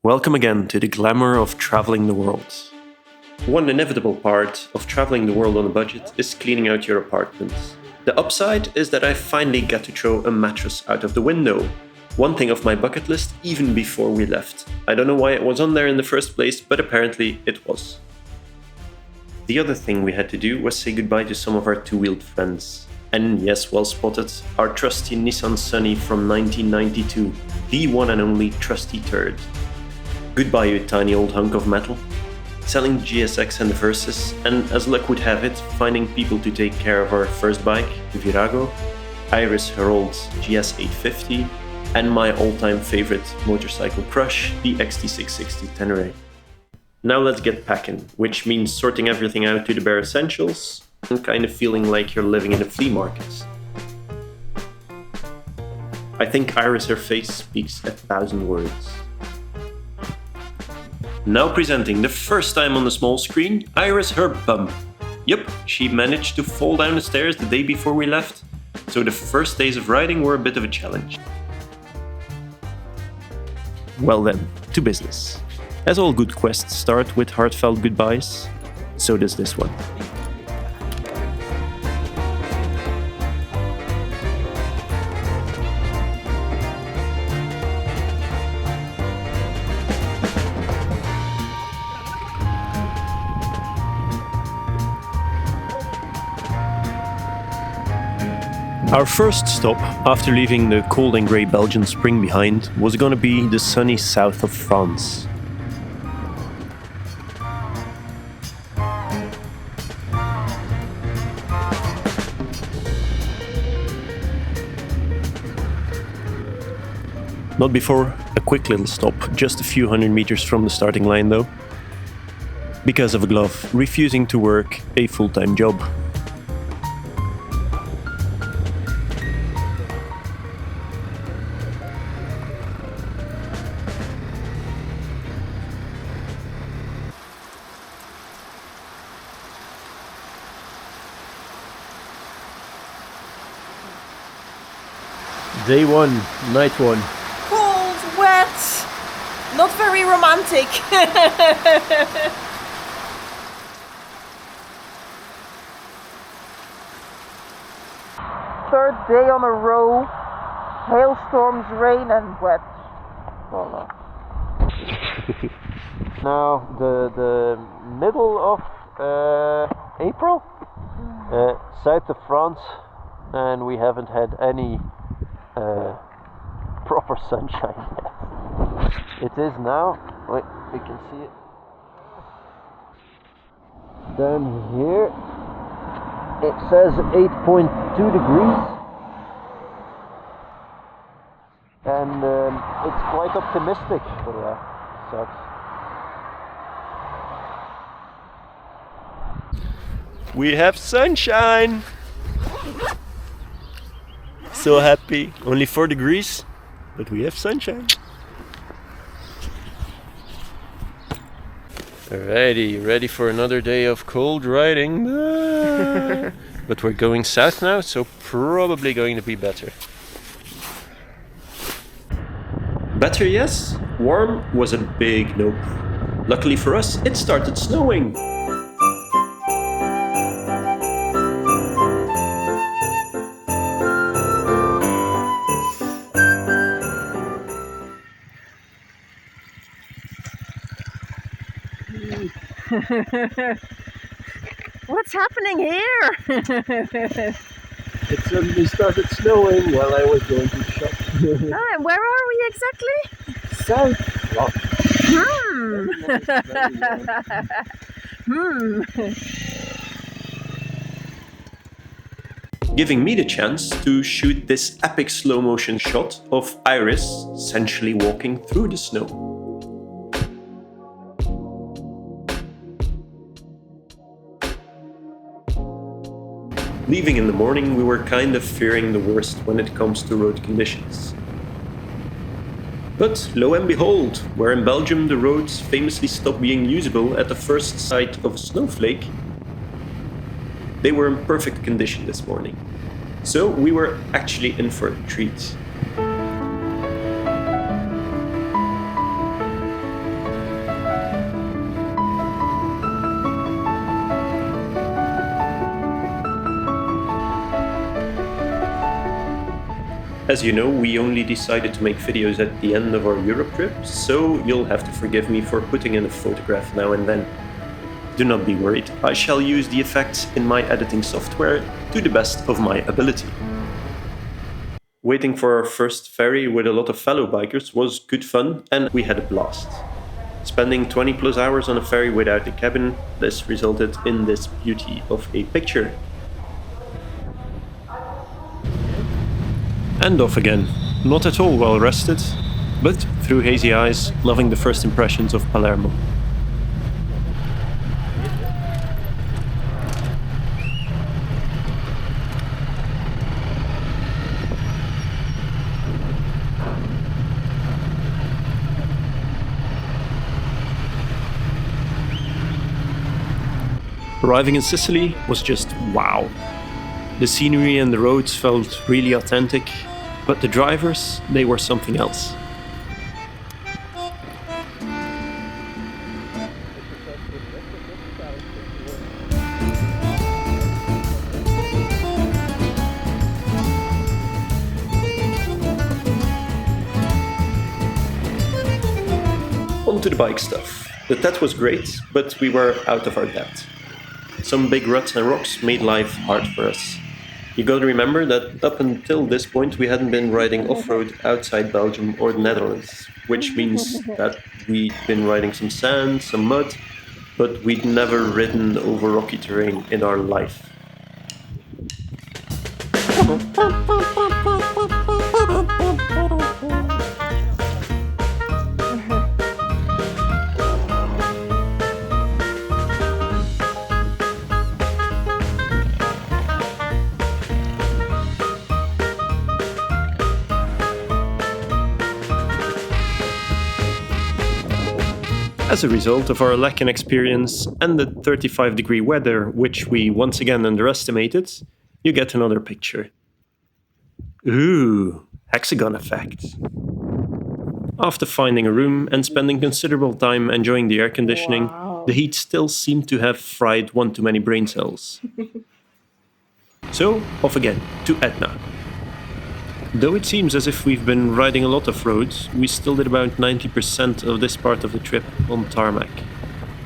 Welcome again to the glamour of traveling the world. One inevitable part of traveling the world on a budget is cleaning out your apartment. The upside is that I finally get to throw a mattress out of the window. One thing off my bucket list even before we left. I don't know why it was on there in the first place, but apparently it was. The other thing we had to do was say goodbye to some of our two-wheeled friends. And yes, well spotted, our trusty Nissan Sunny from 1992, the one and only trusty turd. Goodbye, you tiny old hunk of metal. Selling GSX and the Versys, and as luck would have it, finding people to take care of our first bike, the Virago, Iris her old GS850, and my all-time favorite motorcycle crush, the XT660 Tenere. Now let's get packing, which means sorting everything out to the bare essentials and kind of feeling like you're living in a flea market. I think Iris her face speaks 1,000 words. Now presenting the first time on the small screen, Iris her bum. Yup, she managed to fall down the stairs the day before we left, so the first days of riding were a bit of a challenge. Well then, to business. As all good quests start with heartfelt goodbyes, so does this one. Our first stop, after leaving the cold and grey Belgian spring behind, was gonna be the sunny south of France. Not before a quick little stop, just a few hundred meters from the starting line though, because of a glove refusing to work a full-time job. Day one, night one. Cold, wet, not very romantic. Third day on a row, hailstorms, rain and wet. Voila. Now the middle of April, south of France, and we haven't had any proper sunshine yet. It is now, wait, we can see it down here. It says 8.2 degrees, and it's quite optimistic, but yeah, sucks. We have sunshine! So happy. Only 4 degrees, but we have sunshine. Alrighty, ready for another day of cold riding. But we're going south now, so probably going to be better. Better, yes. Warm was a big nope. Luckily for us, it started snowing. What's happening here? It suddenly started snowing while I was going to the shop. Where are we exactly? South. Giving me the chance to shoot this epic slow motion shot of Iris essentially walking through the snow. Leaving in the morning, we were kind of fearing the worst when it comes to road conditions. But lo and behold, where in Belgium the roads famously stop being usable at the first sight of a snowflake, they were in perfect condition this morning. So we were actually in for a treat. As you know, we only decided to make videos at the end of our Europe trip, so you'll have to forgive me for putting in a photograph now and then. Do not be worried, I shall use the effects in my editing software to the best of my ability. Waiting for our first ferry with a lot of fellow bikers was good fun, and we had a blast. Spending 20 plus hours on a ferry without a cabin, this resulted in this beauty of a picture. And off again, not at all well rested, but through hazy eyes, loving the first impressions of Palermo. Arriving in Sicily was just wow. The scenery and the roads felt really authentic, but the drivers, they were something else. On to the bike stuff. The TED was great, but we were out of our depth. Some big ruts and rocks made life hard for us. You gotta remember that up until this point we hadn't been riding off-road outside Belgium or the Netherlands, which means that we'd been riding some sand, some mud, but we'd never ridden over rocky terrain in our life. As a result of our lack in experience and the 35-degree weather, which we once again underestimated, you get another picture. Ooh, hexagon effect. After finding a room and spending considerable time enjoying the air conditioning, the heat still seemed to have fried one too many brain cells. So, off again, to Etna. Though it seems as if we've been riding a lot of roads, we still did about 90% of this part of the trip on tarmac.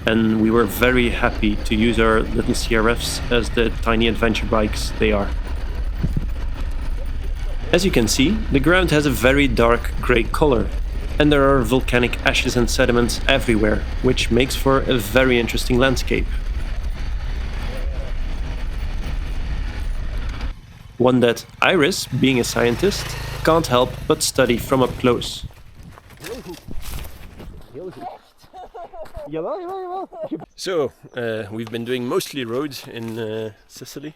And we were very happy to use our little CRFs as the tiny adventure bikes they are. As you can see, the ground has a very dark grey color, and there are volcanic ashes and sediments everywhere, which makes for a very interesting landscape. One that Iris, being a scientist, can't help but study from up close. So, we've been doing mostly roads in Sicily,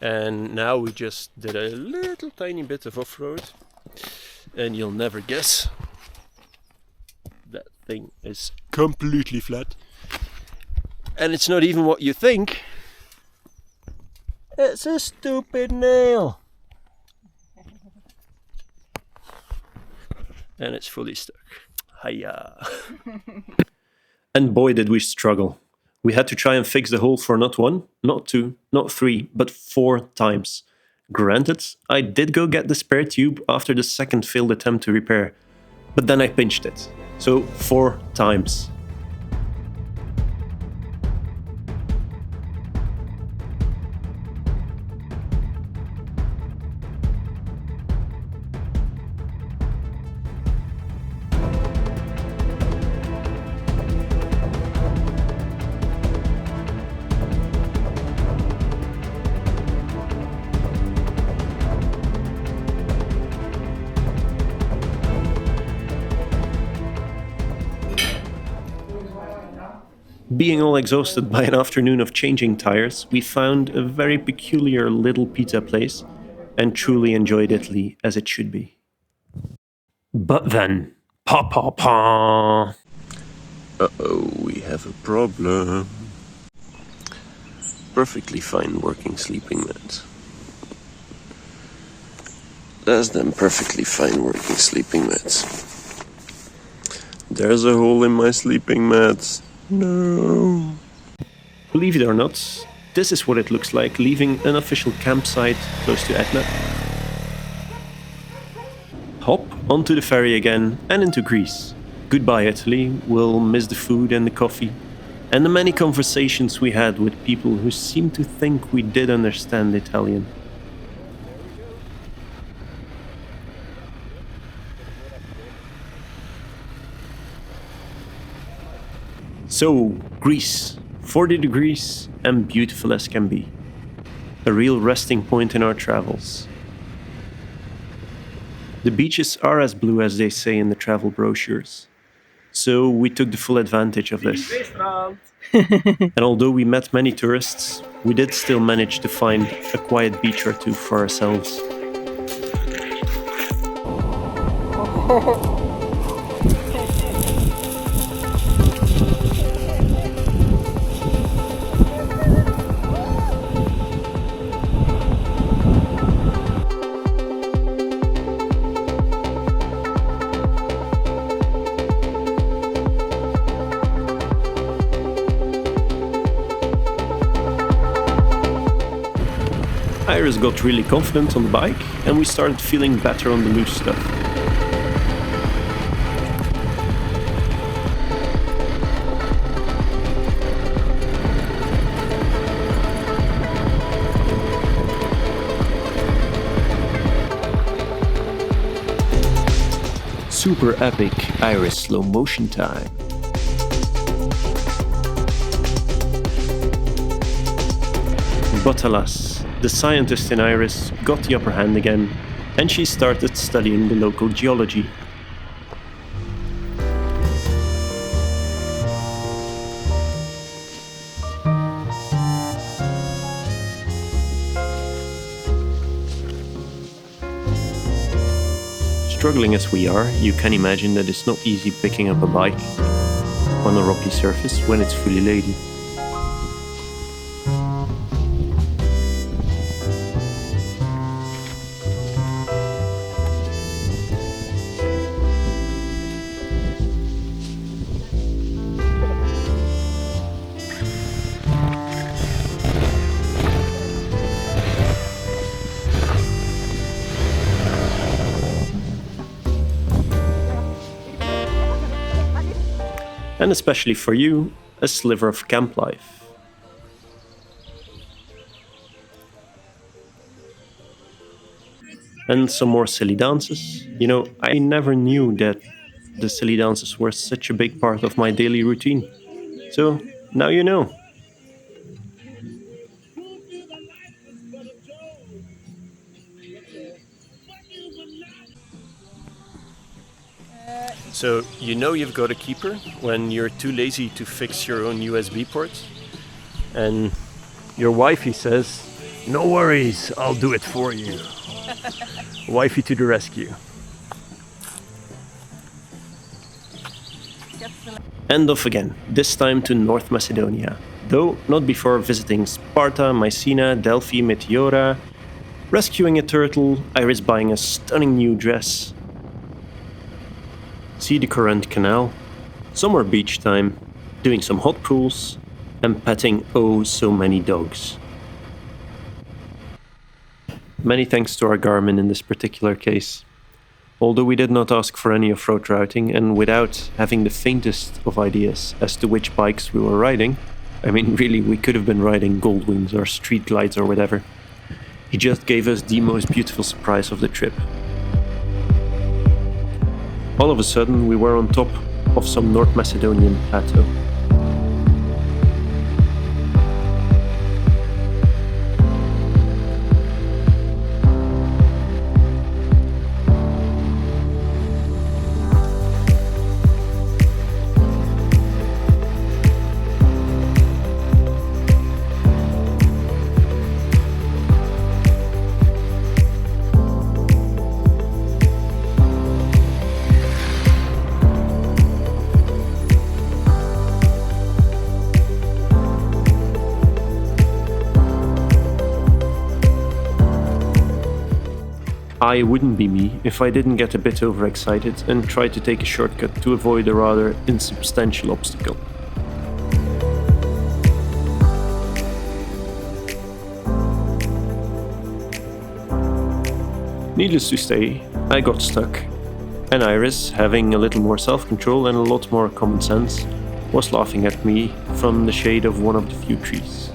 and now we just did a little tiny bit of off-road, and you'll never guess, that thing is completely flat. And it's not even what you think. It's a stupid nail. And it's fully stuck. Hiya. And boy did we struggle. We had to try and fix the hole for not one, not two, not three, but 4 times. Granted, I did go get the spare tube after the second failed attempt to repair, but then I pinched it. So 4 times. Being all exhausted by an afternoon of changing tires, we found a very peculiar little pizza place and truly enjoyed Italy as it should be. But then, pa. Uh-oh, we have a problem. Perfectly fine working sleeping mat. Less than perfectly fine working sleeping mats. There's a hole in my sleeping mat. No. Believe it or not, this is what it looks like leaving an official campsite close to Etna. hop onto the ferry again and into Greece. Goodbye, Italy. We'll miss the food and the coffee, and the many conversations we had with people who seemed to think we did understand Italian. So, Greece, 40 degrees and beautiful as can be. A real resting point in our travels. The beaches are as blue as they say in the travel brochures. So we took the full advantage of this. And although we met many tourists, we did still manage to find a quiet beach or two for ourselves. Iris got really confident on the bike, and we started feeling better on the loose stuff. Super epic Iris slow motion time. But alas, the scientist in Iris got the upper hand again, and she started studying the local geology. Struggling as we are, you can imagine that it's not easy picking up a bike on a rocky surface when it's fully laden. And especially for you, a sliver of camp life. And some more silly dances. You know, I never knew that the silly dances were such a big part of my daily routine. So, now you know. So, you know you've got a keeper when you're too lazy to fix your own USB ports. And your wifey says, "No worries, I'll do it for you." Wifey to the rescue. And off again, this time to North Macedonia. Though not before visiting Sparta, Mycena, Delphi, Meteora, rescuing a turtle, Iris buying a stunning new dress, see the Corinth Canal, summer beach time, doing some hot pools, and petting oh so many dogs. Many thanks to our Garmin in this particular case. Although we did not ask for any off-road routing, and without having the faintest of ideas as to which bikes we were riding, I mean really we could have been riding Goldwings or Street Glides or whatever, he just gave us the most beautiful surprise of the trip. All of a sudden, we were on top of some North Macedonian plateau. I wouldn't be me if I didn't get a bit overexcited and try to take a shortcut to avoid a rather insubstantial obstacle. Needless to say, I got stuck And Iris, having a little more self-control and a lot more common sense, was laughing at me from the shade of one of the few trees.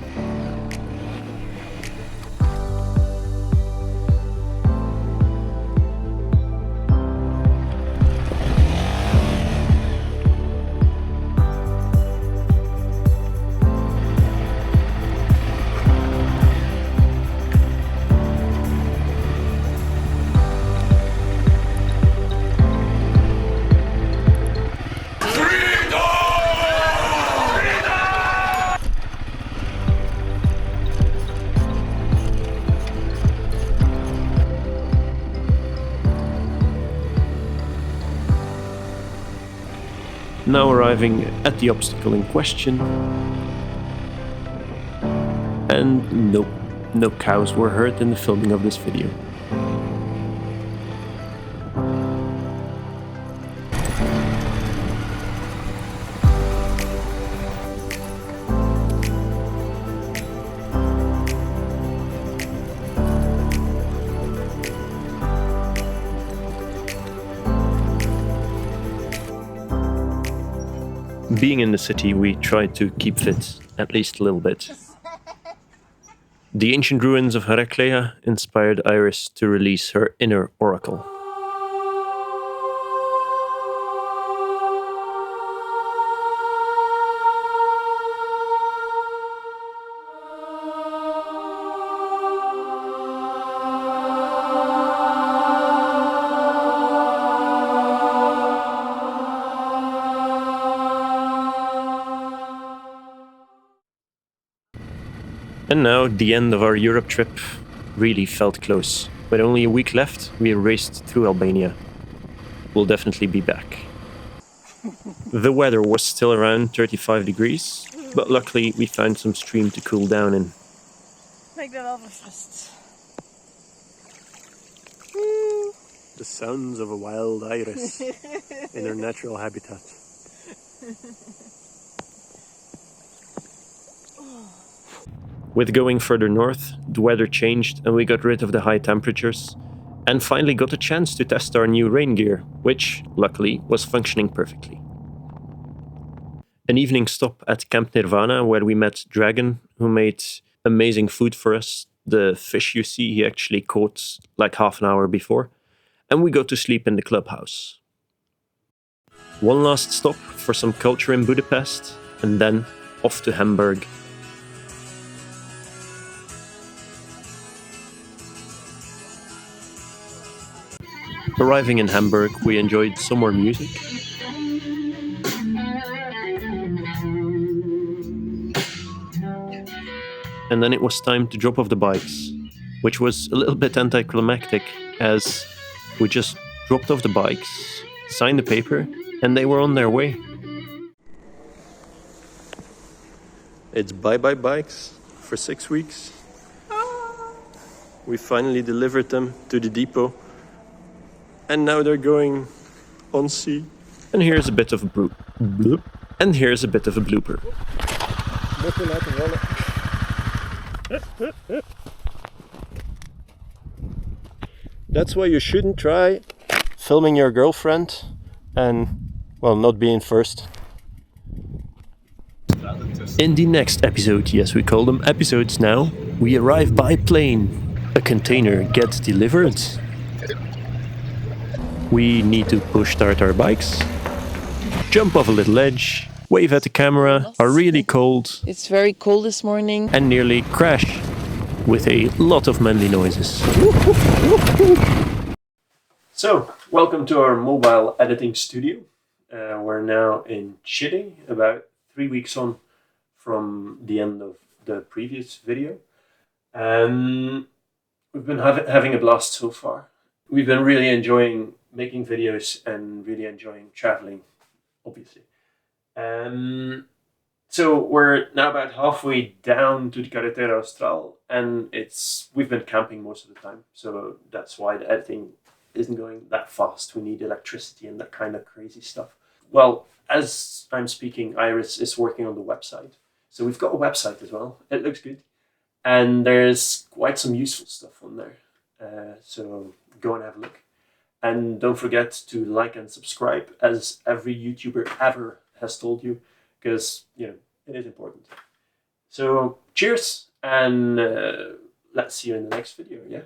Now arriving at the obstacle in question. And nope, no cows were hurt in the filming of this video. Being in the city, we tried to keep fit, at least a little bit. The ancient ruins of Heraclea inspired Iris to release her inner oracle. And now the end of our Europe trip really felt close. With only a week left, we raced through Albania. We'll definitely be back. The weather was still around 35 degrees, but luckily we found some stream to cool down in. Make that over first. The sounds of a wild iris in her natural habitat. With going further north, the weather changed and we got rid of the high temperatures and finally got a chance to test our new rain gear, which, luckily, was functioning perfectly. An evening stop at Camp Nirvana where we met Dragon, who made amazing food for us. The fish you see he actually caught like half an hour before, and we got to sleep in the clubhouse. One last stop for some culture in Budapest, and then off to Hamburg. Arriving in Hamburg, we enjoyed some more music. And then it was time to drop off the bikes, which was a little bit anticlimactic as we just dropped off the bikes, signed the paper, and they were on their way. It's bye-bye bikes for 6 weeks. We finally delivered them to the depot. And now they're going on sea. And here's a bit of a blooper. That's why you shouldn't try filming your girlfriend and, well, not being first. In the next episode, yes, we call them episodes now, we arrive by plane. A container gets delivered. We need to push start our bikes, jump off a little ledge, wave at the camera, are really cold. It's very cold this morning. And nearly crash with a lot of manly noises. So, welcome to our mobile editing studio. We're now in Chile, about 3 weeks on from the end of the previous video. We've been having a blast so far. We've been really enjoying making videos and really enjoying traveling, obviously. So we're now about halfway down to the Carretera Austral, and we've been camping most of the time, so that's why the editing isn't going that fast. We need electricity and that kind of crazy stuff. Well, as I'm speaking, Iris is working on the website. So we've got a website as well. It looks good. And there's quite some useful stuff on there. So go and have a look. And don't forget to like and subscribe, as every YouTuber ever has told you, because, you know, it is important. So cheers, and let's see you in the next video, yeah?